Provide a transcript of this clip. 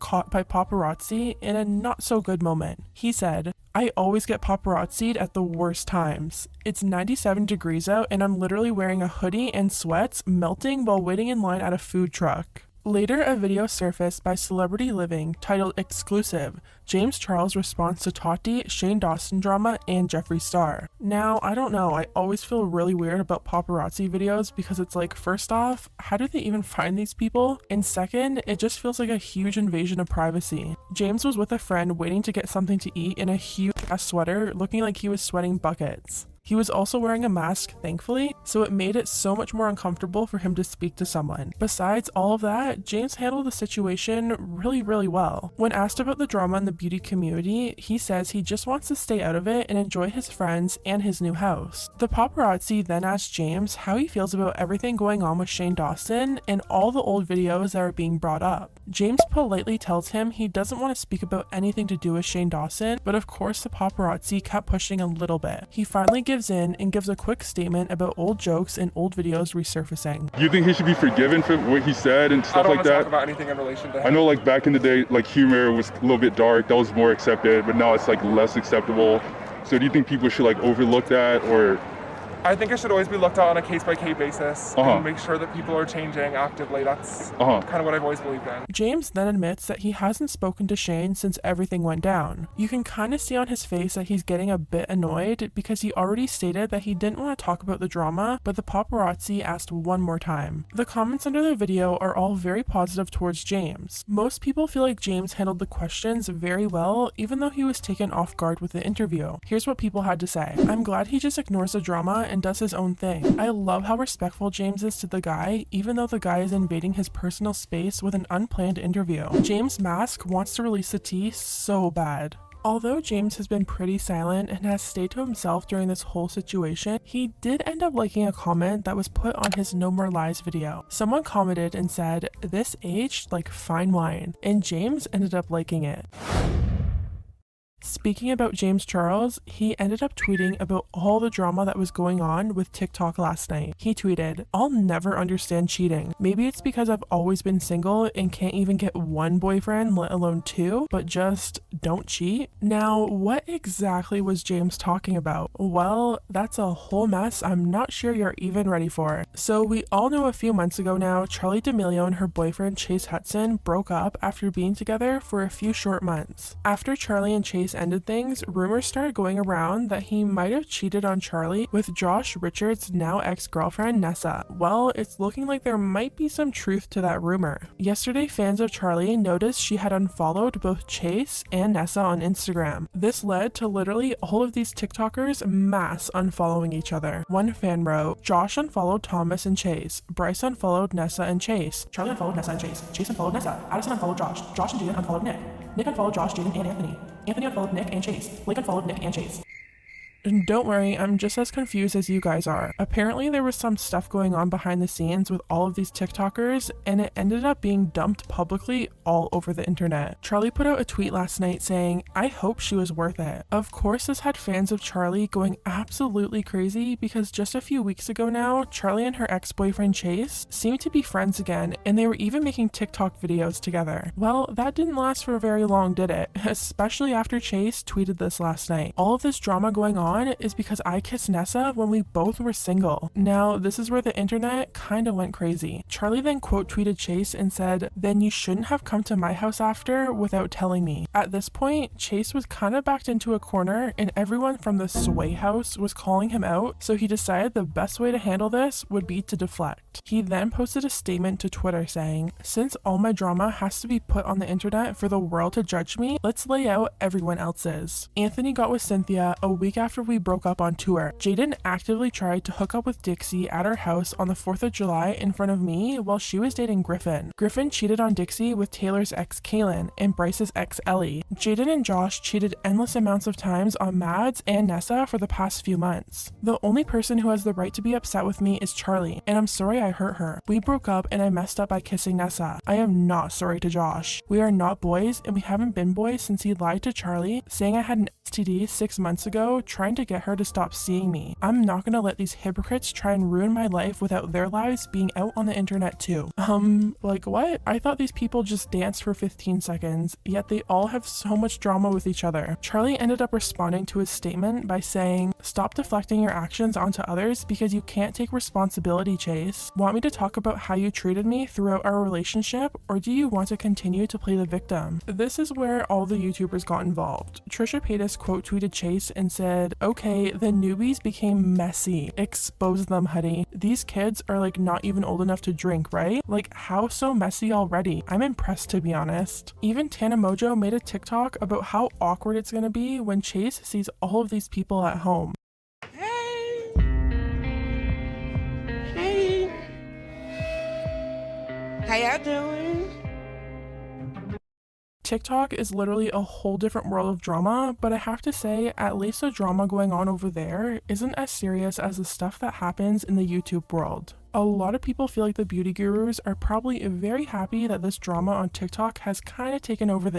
caught by paparazzi in a not so good moment. He said, "I always get paparazzi'd at the worst times. It's 97 degrees out and I'm literally wearing a hoodie and sweats, melting while waiting in line at a food truck." Later, a video surfaced by Celebrity Living titled Exclusive, James Charles' response to Tati, Shane Dawson drama, and Jeffree Star. Now, I don't know, I always feel really weird about paparazzi videos because it's like, first off, how do they even find these people? And second, it just feels like a huge invasion of privacy. James was with a friend waiting to get something to eat in a huge ass sweater, looking like he was sweating buckets. He was also wearing a mask, thankfully, so it made it so much more uncomfortable for him to speak to someone. Besides all of that, James handled the situation really well. When asked about the drama in the beauty community, he says he just wants to stay out of it and enjoy his friends and his new house. The paparazzi then asked James how he feels about everything going on with Shane Dawson and all the old videos that are being brought up. James politely tells him he doesn't want to speak about anything to do with Shane Dawson, but of course the paparazzi kept pushing a little bit. He finally gives in and gives a quick statement about old jokes and old videos resurfacing. You think he should be forgiven for what he said and stuff like that? I don't want to talk about anything in relation to him. I know like back in the day, like humor was a little bit dark, that was more accepted, but now it's like less acceptable. So do you think people should like overlook that, or? I think it should always be looked at on a case-by-case basis and make sure that people are changing actively. That's kind of what I've always believed in. James then admits that he hasn't spoken to Shane since everything went down. You can kind of see on his face that he's getting a bit annoyed because he already stated that he didn't want to talk about the drama, but the paparazzi asked one more time. The comments under the video are all very positive towards James. Most people feel like James handled the questions very well, even though he was taken off guard with the interview. Here's what people had to say. "I'm glad he just ignores the drama and does his own thing. I love how respectful James is to the guy, even though the guy is invading his personal space with an unplanned interview. James Mask wants to release the tea so bad." Although James has been pretty silent and has stayed to himself during this whole situation, he did end up liking a comment that was put on his No More Lies video. Someone commented and said, "This aged like fine wine," and James ended up liking it. Speaking about James Charles, he ended up tweeting about all the drama that was going on with TikTok last night. He tweeted, "I'll never understand cheating. Maybe it's because I've always been single and can't even get one boyfriend, let alone two, but just don't cheat." Now, what exactly was James talking about? Well, that's a whole mess I'm not sure you're even ready for. So we all know a few months ago now, Charli D'Amelio and her boyfriend Chase Hudson broke up after being together for a few short months. After Charli and Chase ended things, rumors started going around that he might have cheated on Charli with Josh Richards' now ex-girlfriend Nessa. Well, it's looking like there might be some truth to that rumor. Yesterday, fans of Charli noticed she had unfollowed both Chase and Nessa on Instagram. This led to literally all of these TikTokers mass unfollowing each other. One fan wrote, "Josh unfollowed Thomas and Chase. Bryce unfollowed Nessa and Chase. Charli unfollowed Nessa and Chase. Chase unfollowed Nessa. Addison unfollowed Josh. Josh and Jaden unfollowed Nick. Nick unfollowed Josh, Jaden, and Anthony. Anthony unfollowed Nick and Chase. Blake unfollowed Nick and Chase." And don't worry, I'm just as confused as you guys are. Apparently there was some stuff going on behind the scenes with all of these TikTokers, and it ended up being dumped publicly all over the internet. Charli put out a tweet last night saying, "I hope she was worth it." Of course, this had fans of Charli going absolutely crazy because just a few weeks ago now, Charli and her ex-boyfriend Chase seemed to be friends again, and they were even making TikTok videos together. Well, that didn't last for very long, did it? Especially after Chase tweeted this last night. "All of this drama going on is because I kissed Nessa when we both were single." Now, this is where the internet kinda went crazy. Charli then quote tweeted Chase and said, "Then you shouldn't have come to my house after without telling me." At this point, Chase was kinda backed into a corner and everyone from the Sway house was calling him out, so he decided the best way to handle this would be to deflect. He then posted a statement to Twitter saying, "Since all my drama has to be put on the internet for the world to judge me, let's lay out everyone else's." Anthony got with Cynthia a week after we broke up on tour. Jaden actively tried to hook up with Dixie at her house on the 4th of July in front of me while she was dating Griffin. Griffin cheated on Dixie with Taylor's ex Kaylin and Bryce's ex Ellie. Jaden and Josh cheated endless amounts of times on Mads and Nessa for the past few months. The only person who has the right to be upset with me is Charli, and I'm sorry I hurt her. We broke up and I messed up by kissing Nessa. I am not sorry to Josh. We are not boys and we haven't been boys since he lied to Charli saying I had an STD 6 months ago, trying trying to get her to stop seeing me. I'm not gonna let these hypocrites try and ruin my life without their lives being out on the internet too. Like what? I thought these people just danced for 15 seconds, yet they all have so much drama with each other. Charli ended up responding to his statement by saying, "Stop deflecting your actions onto others because you can't take responsibility, Chase. Want me to talk about how you treated me throughout our relationship, or do you want to continue to play the victim?" This is where all the YouTubers got involved. Trisha Paytas quote tweeted Chase and said, "Okay, the newbies became messy. Expose them, honey. These kids are like not even old enough to drink, right? Like how so messy already? I'm impressed, to be honest." Even Tana Mojo made a TikTok about how awkward it's gonna be when Chase sees all of these people at home. Hey! Hey! How y'all doing? TikTok is literally a whole different world of drama, but I have to say, at least the drama going on over there isn't as serious as the stuff that happens in the YouTube world. A lot of people feel like the beauty gurus are probably very happy that this drama on TikTok has kind of taken over the